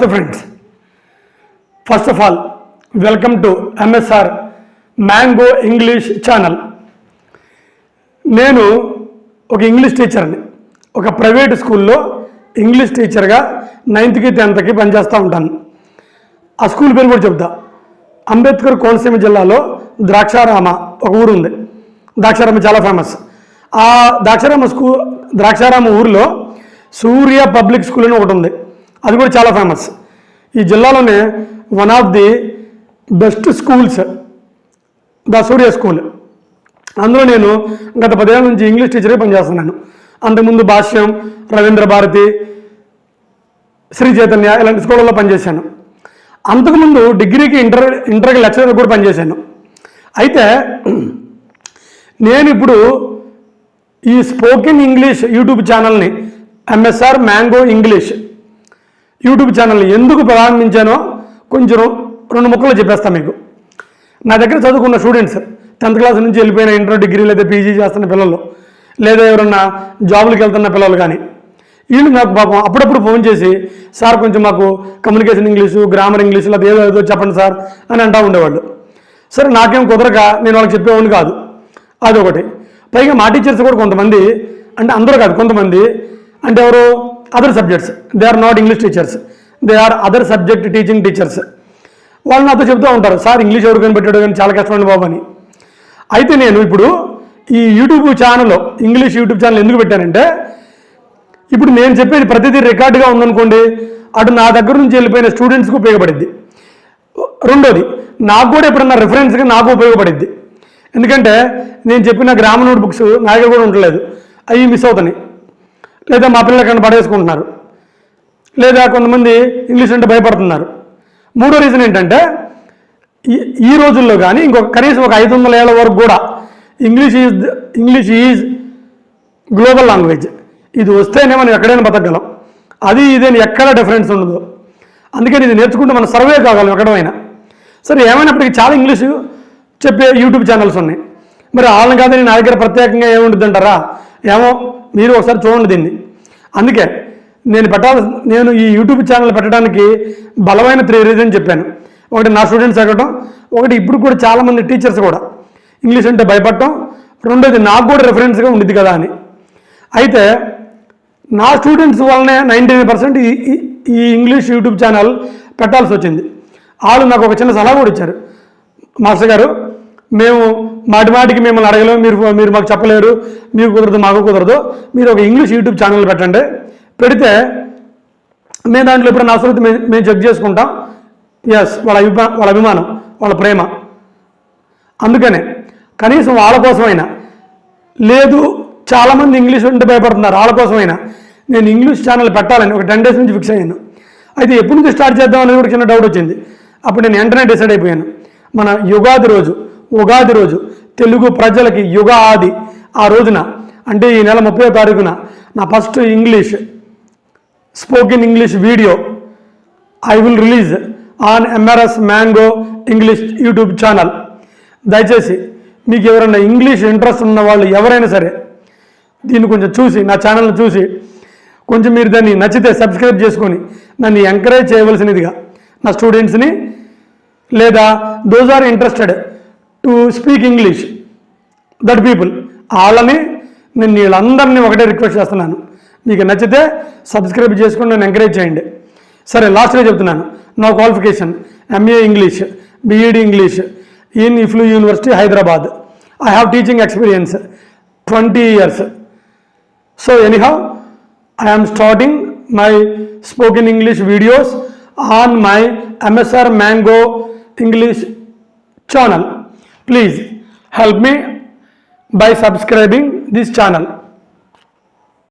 Namaste friends. First of all, welcome to MSR Mango English channel. నేను ఒక English టీచర్ని ఒక ప్రైవేట్ స్కూల్లో ఇంగ్లీష్ టీచర్గా 9th కి 10th కి పనిచేస్తూ ఉంటాను. ఆ స్కూల్ పేరు కూడా చెప్తా. అంబేద్కర్ కోనసీమ జిల్లాలో ద్రాక్షారామ ఒక ఊరు ఉంది. ద్రాక్షారామ చాలా ఫేమస్. ఆ ద్రాక్షారామ ఊరిలో సూర్య పబ్లిక్ స్కూల్ అని ఒకటి ఉంది. అది కూడా చాలా ఫేమస్. ఈ జిల్లాలోనే one of the best schools the Surya school. అందులో నేను గత 10 ఏళ్ళ నుంచి ఇంగ్లీష్ టీచర్గా పనిచేస్తున్నాను. అంతకుముందు భాష్యం, రవీంద్ర భారతి, శ్రీ చైతన్య ఇలాంటి స్కూళ్ళలో పనిచేశాను. అంతకుముందు డిగ్రీకి ఇంటర్కి లెక్చరర్ కూడా పనిచేశాను. అయితే నేను ఇప్పుడు ఈ స్పోకెన్ ఇంగ్లీష్ యూట్యూబ్ ఛానల్ని ఎంఎస్ఆర్ మ్యాంగో ఇంగ్లీష్ యూట్యూబ్ ఛానల్ని ఎందుకు ప్రారంభించానో కొంచెం 2 ముక్కలు చెప్పేస్తాను మీకు. నా దగ్గర చదువుకున్న స్టూడెంట్స్ 10th క్లాస్ నుంచి వెళ్ళిపోయిన ఇంటర్, డిగ్రీ లేదా పీజీ చేస్తున్న పిల్లలు, లేదా ఎవరన్నా జాబులకు వెళ్తున్న పిల్లలు కానీ వీళ్ళు నాకు పాపం అప్పుడప్పుడు ఫోన్ చేసి, సార్ కొంచెం మాకు కమ్యూనికేషన్ ఇంగ్లీషు, గ్రామర్ ఇంగ్లీషు లేదా ఏదో చెప్పండి సార్ అని అంటూ ఉండేవాళ్ళు. సరే, నాకేం కుదరక నేను వాళ్ళకి చెప్పేవాడిని కాదు. అదొకటి. పైగా మా టీచర్స్ కూడా కొంతమంది, అంటే అందరూ కాదు, కొంతమంది అంటే ఎవరు other subjects, they are not English teachers, they are other subject teaching teachers. వాళ్ళు నాతో చెప్తూ ఉంటారు, సార్ ఇంగ్లీష్ ఎవరికైనా పెట్టాడు కానీ చాలా కష్టమండి బాబు అని. అయితే నేను ఇప్పుడు ఈ YouTube channel, English YouTube channel ఎందుకు పెట్టానంటే, ఇప్పుడు నేను చెప్పేది ప్రతిదీ రికార్డుగా ఉందనుకోండి, అటు నా దగ్గర నుంచి వెళ్ళిపోయిన స్టూడెంట్స్కి ఉపయోగపడిద్ది. రెండోది, నాకు కూడా ఎప్పుడన్నా రెఫరెన్స్గా నాకు ఉపయోగపడిద్ది. ఎందుకంటే నేను చెప్పిన గ్రామర్ నోట్ బుక్స్ నా దగ్గర కూడా ఉండలేదు, అవి మిస్ అవుతాయి, లేదా మా పిల్లలు ఎక్కడ పడేసుకుంటున్నారు, లేదా కొంతమంది ఇంగ్లీష్ అంటే భయపడుతున్నారు. మూడో రీజన్ ఏంటంటే, ఈ రోజుల్లో కానీ ఇంకొక కనీసం ఒక 500 ఏళ్ల వరకు కూడా ఇంగ్లీష్ ఈజ్ గ్లోబల్ లాంగ్వేజ్. ఇది వస్తేనే మనం ఎక్కడైనా బతకగలం. అది ఇదేని ఎక్కడ డిఫరెన్స్ ఉండదు. అందుకని ఇది నేర్చుకుంటే మనం సర్వే కాగలం ఎక్కడైనా. సరే, ఏమైనప్పటికీ చాలా ఇంగ్లీషు చెప్పే యూట్యూబ్ ఛానల్స్ ఉన్నాయి. మరి వాళ్ళని కాదని నా దగ్గర ప్రత్యేకంగా ఏముంటుంది అంటారా? ఏమో, మీరు ఒకసారి చూడండి దీన్ని. అందుకే నేను ఈ యూట్యూబ్ ఛానల్ పెట్టడానికి బలమైన 3 రీజన్ చెప్పాను. ఒకటి, నా స్టూడెంట్స్ ఎక్కడం. ఒకటి, ఇప్పుడు కూడా చాలామంది టీచర్స్ కూడా ఇంగ్లీష్ అంటే భయపడటం. రెండోది, నాకు కూడా రెఫరెన్స్గా ఉండిద్ది కదా అని. అయితే నా స్టూడెంట్స్ వల్లనే 99% ఈ ఇంగ్లీష్ యూట్యూబ్ ఛానల్ పెట్టాల్సి వచ్చింది. వాళ్ళు నాకు ఒక చిన్న సలహా కూడా ఇచ్చారు, మాస్టర్ గారు మేము మాటికి మిమ్మల్ని అడగలేము, మీరు మాకు చెప్పలేరు, మీకు కుదరదు, మాకు కుదరదు, మీరు ఒక ఇంగ్లీష్ యూట్యూబ్ ఛానల్ పెట్టండి, పెడితే మేము దాంట్లో ఎప్పుడైనా అవసరం మేము చెక్ చేసుకుంటాం. ఎస్, వాళ్ళ అభిమానం, వాళ్ళ ప్రేమ. అందుకనే కనీసం వాళ్ళ కోసమైనా, లేదు చాలామంది ఇంగ్లీష్ అంటే భయపడుతున్నారు, వాళ్ళ కోసమైనా నేను ఇంగ్లీష్ ఛానల్ పెట్టాలని ఒక 10 days నుంచి ఫిక్స్ అయ్యాను. అయితే ఎప్పటి నుంచి స్టార్ట్ చేద్దాం అనేది కూడా చిన్న డౌట్ వచ్చింది. అప్పుడు నేను వెంటనే డిసైడ్ అయిపోయాను, మన ఉగాది రోజు తెలుగు ప్రజలకి యుగాది ఆ రోజున, అంటే ఈ నెల 30వ తారీఖున నా first English spoken English video I will release on MRS mango English YouTube channel. దయచేసి మీకు ఎవరైనా ఇంగ్లీష్ ఇంట్రెస్ట్ ఉన్న వాళ్ళు ఎవరైనా సరే దీన్ని కొంచెం చూసి, నా ఛానల్ని చూసి కొంచెం మీరు దాన్ని నచ్చితే సబ్స్క్రైబ్ చేసుకొని నన్ను ఎంకరేజ్ చేయవలసినదిగా నా స్టూడెంట్స్ని, లేదా those are interested to speak English that people, వాళ్ళని నేను వీళ్ళందరినీ ఒకటే రిక్వెస్ట్ చేస్తున్నాను, మీకు నచ్చితే సబ్స్క్రైబ్ చేసుకొని నన్ను ఎంకరేజ్ చేయండి. సరే, లాస్ట్గా చెప్తున్నాను, నా qualification MA English, BEd English in EFLU university Hyderabad. I have teaching experience 20 years. So anyhow, I am starting my spoken English videos on my MSR Mango English channel. Please help me by subscribing this channel.